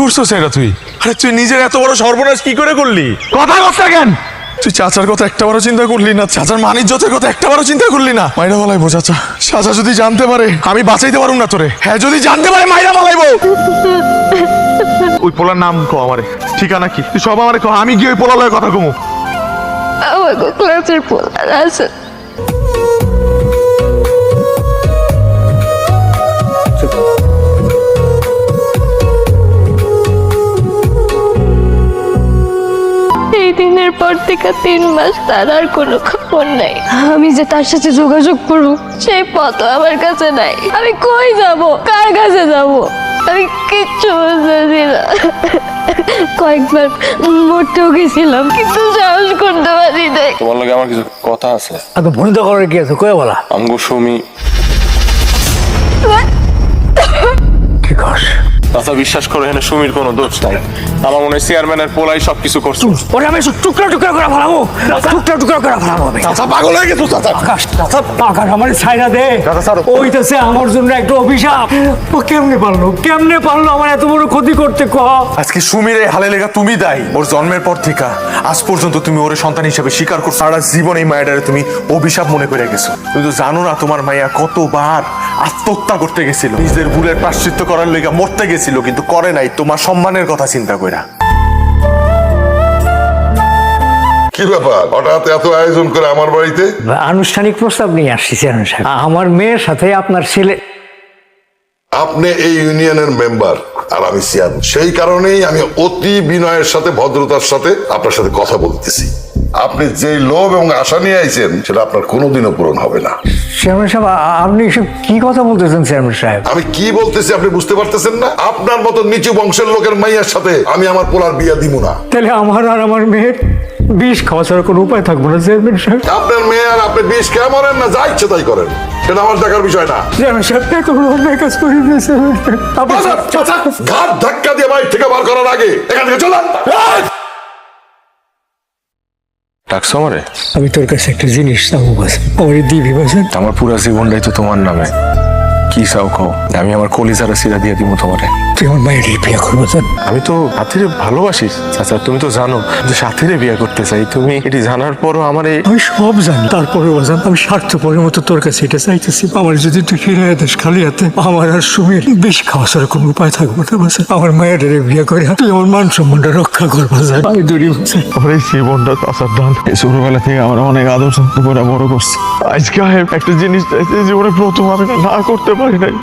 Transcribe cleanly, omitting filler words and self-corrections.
করছিস এটা তুই? আরে তুই নিজের এত বড় সর্বনাশ কি করে করলি? কথা কথা কেন? তুই চাচার কথা একটাবারও চিন্তা করলি না, চাচার মানিজ্যতের কথা একটাবারও চিন্তা করলি না। মাইরা বলাইবো চাচা, চাচা যদি জানতে পারে আমি বাঁচাইতে পারুম না তোরে। হ্যাঁ যদি জানতে পারে মাইরা বলাইবো। ওই পোলার নাম কো আমারে, ঠিকানা কি তুই সব আমারে কো, আমি গিয়ে ওই পোলার লয়ে কথা কমু। আমার ক্লাসের পোলার আছে। এই দিনের পর থেকে 3 মাস তার আর কোনো খবর নাই। আমি যে তার সাথে যোগাযোগ করব সেই পথ আমার কাছে নাই। আমি কই যাব, কার কাছে যাব, আমি কিচ্ছু বুঝতেছি না। কয়েকবার মরতেও গেছিলাম কিন্তু সাহস করতে পারি নাই। তোমার লগে আমার কিছু কথা আছে। এত ভনিত করার কি আছে কয়ে বলা? আমগো সুমি কি কর? চাচা বিশ্বাস করে এখানে সুমির কোনো দোষ নাই। আমার মনে হয় চেয়ারম্যানের পোলাই সবকিছু করছে। ওরে আমি টুকরা টুকরা করে ফেলাবো, টুকরা টুকরা করে ফেলাবো আমি। চাচা পাগল হয়ে গেছো চাচা। আকাশ আকাশ আমার ছাইরা দে। ওইটাছে আমার জন্য একটা অভিশাপ। ও কেমনে পারলো আমার এত বড় ক্ষতি করতে? ক আজকে সুমির এই হালে লেগা তুমি দায়ী। ওর জন্মের পর থেকে আজ পর্যন্ত তুমি ওর সন্তান হিসেবে স্বীকার করছো। সারা জীবন এই মায়াটারে তুমি অভিশাপ মনে করে গেছো। তুমি তো জানো না তোমার মাইয়া কতবার আত্মহত্যা করতে গেছিল, নিজের ভুলের প্রায়শ্চিত্ত করার লেগা মরতে গেছিল, কিন্তু করে নাই তোমার সম্মানের কথা চিন্তা কইরা। কি ব্যাপার হঠাৎ এত আয়োজন করে আমার বাড়িতে? আনুষ্ঠানিক প্রস্তাব নিয়ে আসছি চেয়ারম্যান সাহেব। আমার মেয়ের সাথে আপনার ছেলে। আপনি এই ইউনিয়নের মেম্বার আর আমি চেয়ারম্যান, সেই কারণেই আমি অতি বিনয়ের সাথে ভদ্রতার সাথে আপনার সাথে কথা বলতেছি। আপনি যে লোভ এবং আশা নিয়ে আইছেন সেটা আপনার কোনোদিনও পূরণ হবে না। চেয়ারম্যান সাহেব আপনি এসব কি কথা বলতেছেন চেয়ারম্যান সাহেব? আমি কি বলতেছি আপনি বুঝতে পারতেছেন না? আপনার মতো নিচু বংশের লোকের মাইয়ার সাথে আমি আমার পোলার বিয়া দিব না। তাহলে আমার আর আমার মেয়ের বিষ খাওয়া ছাড়া কোনো উপায় থাকবো না চেয়ারম্যান সাহেব। আপনার মেয়ে আর আপনি বিষ খেয়ে মরেন না যা ইচ্ছে তাই করেন, সেটা আমার দেখার বিষয় না। চেয়ারম্যান সাহেব এত বড় অন্যায় কাজ করে দিয়েছে। ঘাট ধাক্কা দিয়ে বাইর থেকে বার করার আগে এখান থেকে চলেন। ডাকছো আমারে? আমি তোর কাছে একটা জিনিস চাবো, বাস আমার দিবি বাসেন। আমার পুরা জীবনটাই তো তোমার নামে। কি চাও কও? আমি আমার কলিজারা সিরা দিয়ে দিব তোমারে। তুই আমার মায়ের বিয়ে করবো জান? আমি তো সাথীরে ভালোবাসি চাচা, তুমি তো জানো যে সাথীরে বিয়ে করতে চাই। তুমি এটি জানার পরও আমার এই আমি সব জানি, তারপরে বাজান আমি স্বার্থপরের মতো তোর কাছে এটা চাইতেছি। আমার যদি তুই ফিরে দিস খালি হাতে, আমার আর সুমির বেশি খাওয়া ছাড়া কোনো উপায় থাকবো না বাজান। আমার মায়ের বিয়ে করে তুই আমার মান সম্মানটা রক্ষা কর বাজান। আমি দূরে বাজান। আমার এই জীবনটা চাচার দান। এই ছোটবেলা থেকে আমার অনেক আদর যত্ন করে বড় করছে। আজকে একটা জিনিস চাইছে জীবনে প্রথম আমি না করতে পারি নাই।